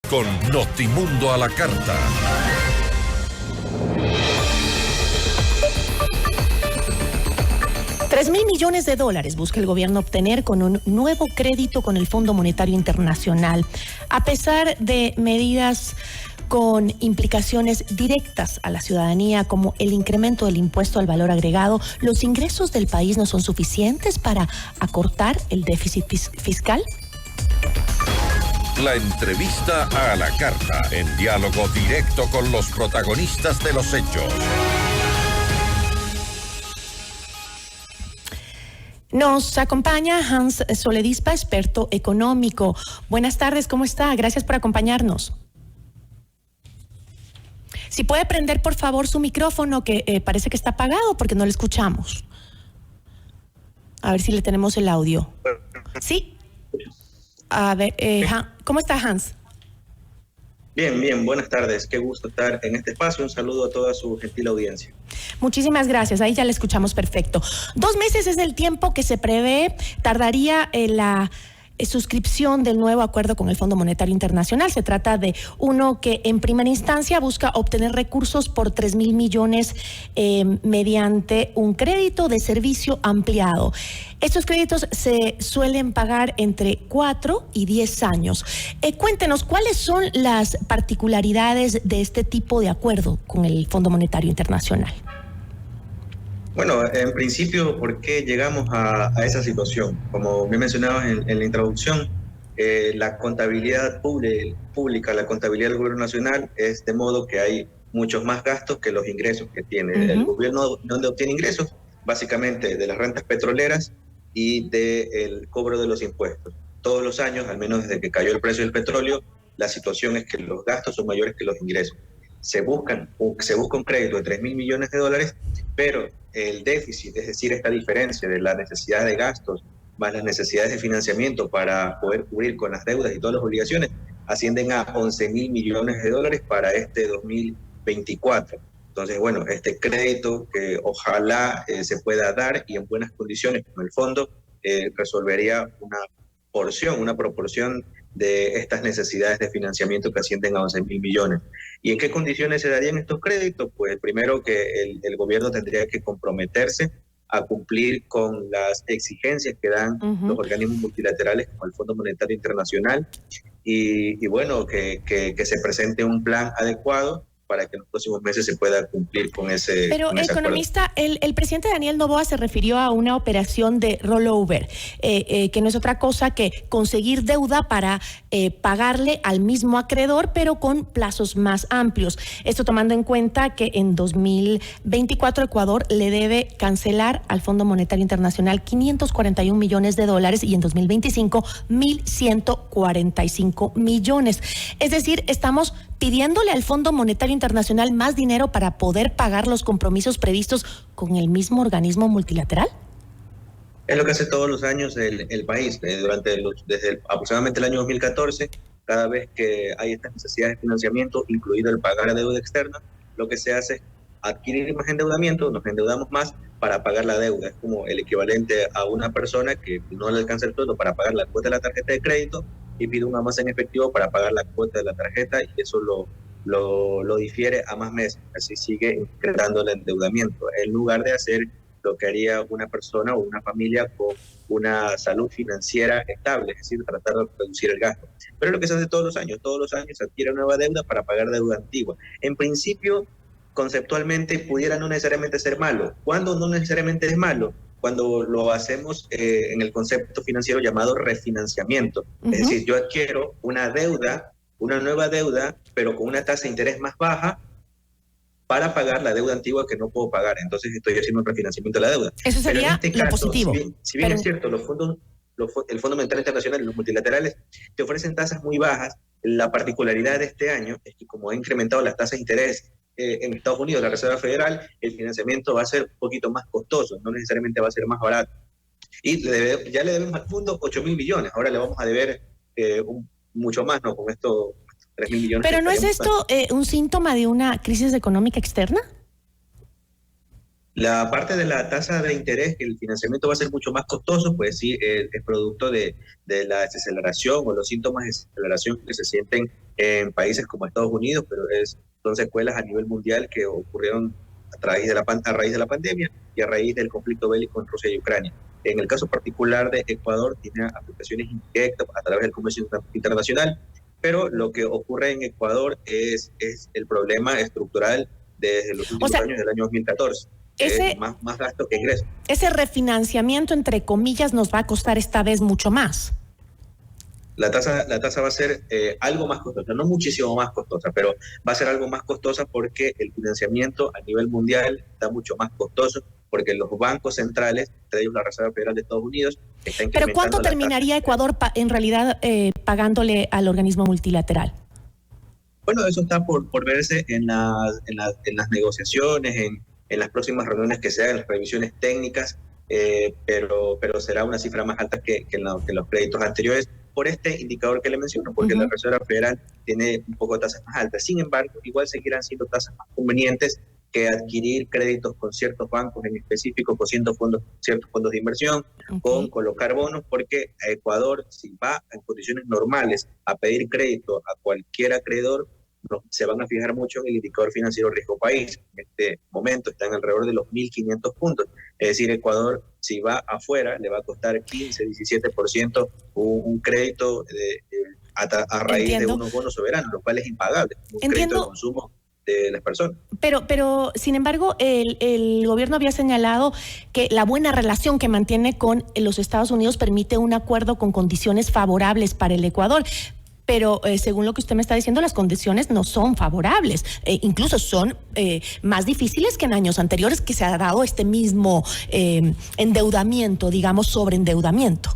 con Notimundo a la Carta. $3,000 millones busca el gobierno obtener con un nuevo crédito con el Fondo Monetario Internacional. A pesar de medidas con implicaciones directas a la ciudadanía, como el incremento del impuesto al valor agregado, los ingresos del país no son suficientes para acortar el déficit fiscal. La entrevista a la carta, en diálogo directo con los protagonistas de los hechos. Nos acompaña Hans Soledispa, experto económico. Buenas tardes, ¿cómo está? Gracias por acompañarnos. Si puede prender, por favor, su micrófono, que parece que está apagado porque no le escuchamos. A ver si le tenemos el audio. Sí. A ver, ¿cómo está, Hans? Bien, buenas tardes. Qué gusto estar en este espacio. Un saludo a toda su gentil audiencia. Muchísimas gracias. Ahí ya le escuchamos perfecto. 2 meses es el tiempo que se prevé. Tardaría la suscripción del nuevo acuerdo con el Fondo Monetario Internacional. Se trata de uno que en primera instancia busca obtener recursos por $3,000 millones mediante un crédito de servicio ampliado. Estos créditos se suelen pagar entre 4 y 10 años. Cuéntenos, ¿cuáles son las particularidades de este tipo de acuerdo con el Fondo Monetario Internacional? Bueno, en principio, ¿por qué llegamos a esa situación? Como bien mencionabas en la introducción, la contabilidad pública, la contabilidad del gobierno nacional es de modo que hay muchos más gastos que los ingresos que tiene. Uh-huh. El gobierno, ¿dónde obtiene ingresos? Básicamente de las rentas petroleras y del cobro de los impuestos. Todos los años, al menos desde que cayó el precio del petróleo, la situación es que los gastos son mayores que los ingresos. Se busca un crédito de $3,000 millones, pero el déficit, es decir, esta diferencia de la necesidad de gastos más las necesidades de financiamiento para poder cubrir con las deudas y todas las obligaciones, ascienden a $11,000 millones para este 2024. Entonces, bueno, este crédito que ojalá se pueda dar y en buenas condiciones con el fondo, resolvería una proporción de estas necesidades de financiamiento que ascienden a $11,000 millones. ¿Y en qué condiciones se darían estos créditos? Pues primero que el gobierno tendría que comprometerse a cumplir con las exigencias que dan los organismos multilaterales como el Fondo Monetario Internacional y bueno, que se presente un plan adecuado para que en los próximos meses se pueda cumplir con ese Pero, con ese economista, el presidente Daniel Noboa se refirió a una operación de rollover, que no es otra cosa que conseguir deuda para pagarle al mismo acreedor, pero con plazos más amplios. Esto tomando en cuenta que en 2024 Ecuador le debe cancelar al Fondo Monetario Internacional $541 millones y en 2025 1.145 millones. Es decir, estamos pidiéndole al Fondo Monetario Internacional más dinero para poder pagar los compromisos previstos con el mismo organismo multilateral. Es lo que hace todos los años el país, desde aproximadamente el año 2014, cada vez que hay estas necesidades de financiamiento, incluido el pagar deuda externa, lo que se hace es adquirir más endeudamiento, nos endeudamos más para pagar la deuda. Es como el equivalente a una persona que no le alcanza el sueldo para pagar la cuota de la tarjeta de crédito y pide una más en efectivo para pagar la cuota de la tarjeta y eso lo difiere a más meses. Así sigue incrementando el endeudamiento, en lugar de hacer lo que haría una persona o una familia con una salud financiera estable, es decir, tratar de reducir el gasto. Pero es lo que se hace todos los años se adquiere nueva deuda para pagar deuda antigua. En principio, conceptualmente, pudiera no necesariamente ser malo. ¿Cuándo no necesariamente es malo? Cuando lo hacemos en el concepto financiero llamado refinanciamiento. Es decir, yo adquiero una nueva deuda, pero con una tasa de interés más baja para pagar la deuda antigua que no puedo pagar. Entonces estoy haciendo un refinanciamiento de la deuda. Eso sería pero en este caso, positivo. Si bien es cierto, el Fondo Monetario Internacional y los multilaterales te ofrecen tasas muy bajas, la particularidad de este año es que como ha incrementado las tasas de interés en Estados Unidos, la Reserva Federal, el financiamiento va a ser un poquito más costoso, no necesariamente va a ser más barato. Y ya le debemos al fondo $8,000 millones, ahora le vamos a deber mucho más, ¿no? Con esto, $3,000 millones. ¿Pero no es esto un síntoma de una crisis económica externa? La parte de la tasa de interés, que el financiamiento va a ser mucho más costoso, pues sí, es producto de la desaceleración o los síntomas de desaceleración que se sienten en países como Estados Unidos, pero son secuelas a nivel mundial que ocurrieron a raíz de la pandemia y a raíz del conflicto bélico en Rusia y Ucrania. En el caso particular de Ecuador, tiene afectaciones indirectas a través del comercio internacional, pero lo que ocurre en Ecuador es el problema estructural desde los últimos años del año 2014. Más gasto que ingreso. Ese refinanciamiento, entre comillas, nos va a costar esta vez mucho más. La tasa va a ser algo más costosa, no muchísimo más costosa, pero va a ser algo más costosa porque el financiamiento a nivel mundial está mucho más costoso, porque los bancos centrales, entre ellos la Reserva Federal de Estados Unidos, está incrementando. ¿Pero cuánto terminaría Ecuador en realidad pagándole al organismo multilateral? Bueno, eso está por verse en las negociaciones, en las próximas reuniones que se hagan, las revisiones técnicas, pero será una cifra más alta que en los créditos anteriores, por este indicador que le menciono, porque la Reserva Federal tiene un poco de tasas más altas. Sin embargo, igual seguirán siendo tasas más convenientes que adquirir créditos con ciertos bancos en específico, con ciertos fondos de inversión, con colocar bonos, porque a Ecuador, si va en condiciones normales a pedir crédito a cualquier acreedor, se van a fijar mucho en el indicador financiero riesgo país. En este momento están alrededor de los 1.500 puntos. Es decir, Ecuador, si va afuera, le va a costar 15, 17% un crédito a raíz de unos bonos soberanos, lo cual es impagable. Crédito de consumo de las personas. Pero sin embargo, el gobierno había señalado que la buena relación que mantiene con los Estados Unidos permite un acuerdo con condiciones favorables para el Ecuador. Pero según lo que usted me está diciendo, las condiciones no son favorables, incluso son más difíciles que en años anteriores, que se ha dado este mismo endeudamiento, digamos, sobreendeudamiento.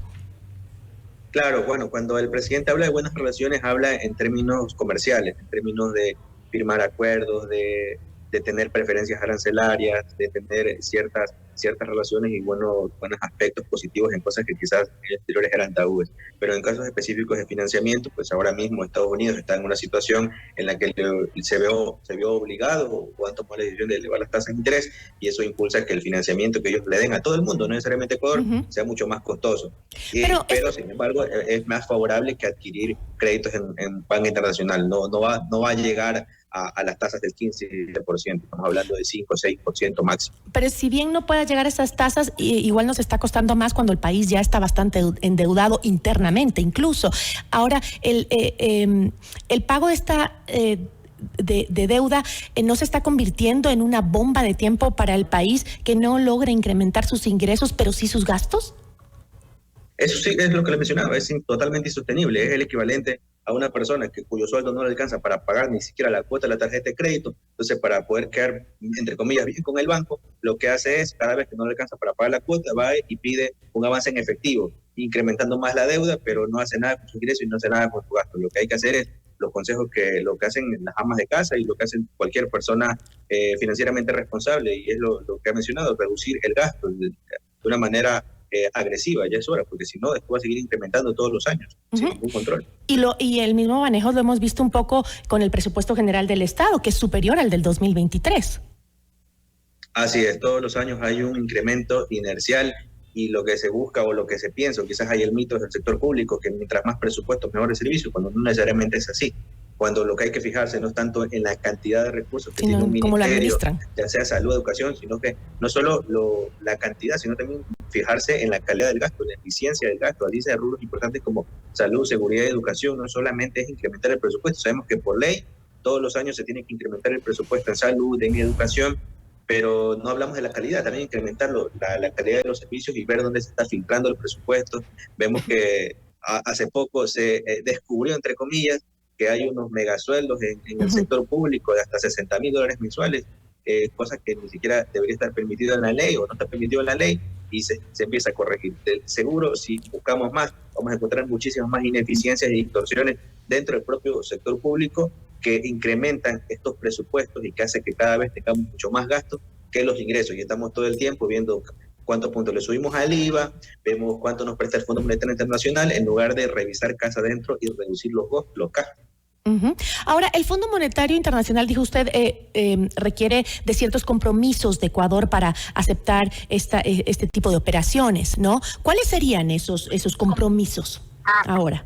Claro, bueno, cuando el presidente habla de buenas relaciones, habla en términos comerciales, en términos de firmar acuerdos, de tener preferencias arancelarias, de tener ciertas relaciones y buenos aspectos positivos en cosas que quizás en anteriores eran tabúes. Pero en casos específicos de financiamiento, pues ahora mismo Estados Unidos está en una situación en la que se vio obligado o han tomado la decisión de elevar las tasas de interés, y eso impulsa que el financiamiento que ellos le den a todo el mundo, no necesariamente a Ecuador, sea mucho más costoso. Pero sin embargo, es más favorable que adquirir créditos en banca internacional. No va a llegar a las tasas del 15%, estamos hablando de 5 o 6% máximo. Pero si bien no pueda llegar a esas tasas, igual nos está costando más cuando el país ya está bastante endeudado internamente incluso. Ahora, el pago de esta de deuda no se está convirtiendo en una bomba de tiempo para el país que no logra incrementar sus ingresos, pero sí sus gastos. Eso sí es lo que le mencionaba, es totalmente insostenible, es el equivalente a una persona cuyo sueldo no le alcanza para pagar ni siquiera la cuota de la tarjeta de crédito. Entonces, para poder quedar, entre comillas, bien con el banco, lo que hace es, cada vez que no le alcanza para pagar la cuota, va y pide un avance en efectivo, incrementando más la deuda, pero no hace nada con su ingreso y no hace nada con su gasto. Lo que hay que hacer es los consejos lo que hacen las amas de casa y lo que hacen cualquier persona financieramente responsable, y es lo que ha mencionado, reducir el gasto de una manera agresiva. Ya es hora, porque si no, después va a seguir incrementando todos los años, sin ningún control. Y el mismo manejo lo hemos visto un poco con el presupuesto general del Estado, que es superior al del 2023. Así es, todos los años hay un incremento inercial, y lo que se busca o lo que se piensa, o quizás hay el mito del sector público, que mientras más presupuestos, mejores servicios, cuando no necesariamente es así. Cuando lo que hay que fijarse no es tanto en la cantidad de recursos que tiene un ministerio, ya sea salud, educación, sino que no solo la cantidad, sino también fijarse en la calidad del gasto, en la eficiencia del gasto. Al irse de rubros importantes como salud, seguridad y educación, no solamente es incrementar el presupuesto. Sabemos que por ley todos los años se tiene que incrementar el presupuesto en salud, en educación, pero no hablamos de la calidad, también incrementar la calidad de los servicios y ver dónde se está filtrando el presupuesto. Vemos que hace poco se descubrió, entre comillas, que hay unos megasueldos en el sector público de hasta $60,000 mensuales, cosa que ni siquiera debería estar permitido en la ley o no está permitido en la ley, y se empieza a corregir. Seguro, si buscamos más, vamos a encontrar muchísimas más ineficiencias y distorsiones dentro del propio sector público que incrementan estos presupuestos y que hace que cada vez tengamos mucho más gastos que los ingresos, y estamos todo el tiempo viendo cuántos puntos le subimos al IVA, vemos cuánto nos presta el Fondo Monetario Internacional, en lugar de revisar casa adentro y reducir los gastos. Ahora, el Fondo Monetario Internacional, dijo usted, requiere de ciertos compromisos de Ecuador para aceptar este tipo de operaciones, ¿no? ¿Cuáles serían esos compromisos ahora?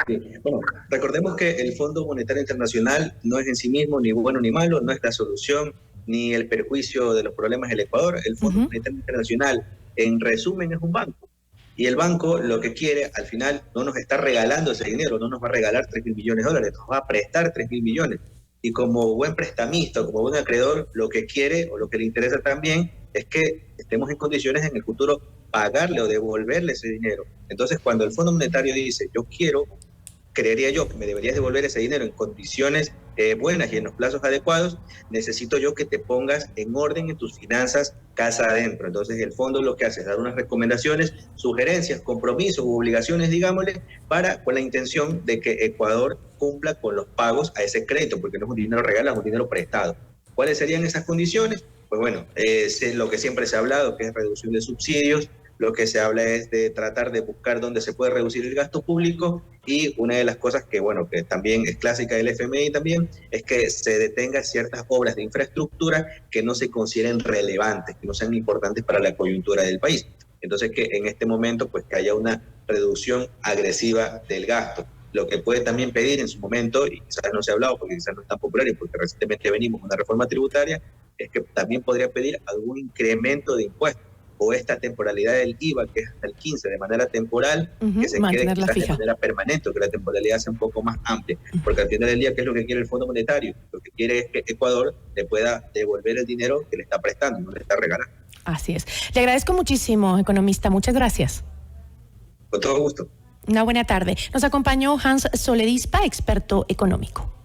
Sí. Bueno, recordemos que el Fondo Monetario Internacional no es en sí mismo ni bueno ni malo, no es la solución ni el perjuicio de los problemas del Ecuador. El Fondo Monetario Internacional, en resumen, es un banco. Y el banco lo que quiere, al final, no nos está regalando ese dinero, no nos va a regalar 3.000 millones de dólares, nos va a prestar 3.000 millones. Y como buen prestamista, como buen acreedor, lo que quiere o lo que le interesa también es que estemos en condiciones en el futuro pagarle o devolverle ese dinero. Entonces, cuando el Fondo Monetario dice, yo quiero, creería yo que me deberías devolver ese dinero en condiciones buenas y en los plazos adecuados, necesito yo que te pongas en orden en tus finanzas casa adentro. Entonces el fondo lo que hace es dar unas recomendaciones, sugerencias, compromisos u obligaciones, digámosle, con la intención de que Ecuador cumpla con los pagos a ese crédito, porque no es un dinero regalado, es un dinero prestado. ¿Cuáles serían esas condiciones? Pues bueno, es lo que siempre se ha hablado, que es reducción de subsidios. Lo que se habla es de tratar de buscar dónde se puede reducir el gasto público, y una de las cosas que, bueno, que también es clásica del FMI también, es que se detenga ciertas obras de infraestructura que no se consideren relevantes, que no sean importantes para la coyuntura del país. Entonces, que en este momento, pues, que haya una reducción agresiva del gasto. Lo que puede también pedir en su momento, y quizás no se ha hablado porque quizás no es tan popular y porque recientemente venimos con una reforma tributaria, es que también podría pedir algún incremento de impuestos, o esta temporalidad del IVA, que es hasta el 15, de manera temporal, que se quede quizás de manera permanente, o que la temporalidad sea un poco más amplia. Porque al final del día, ¿qué es lo que quiere el Fondo Monetario? Lo que quiere es que Ecuador le pueda devolver el dinero que le está prestando, no le está regalando. Así es. Le agradezco muchísimo, economista. Muchas gracias. Con todo gusto. Una buena tarde. Nos acompañó Hans Soledispa, experto económico.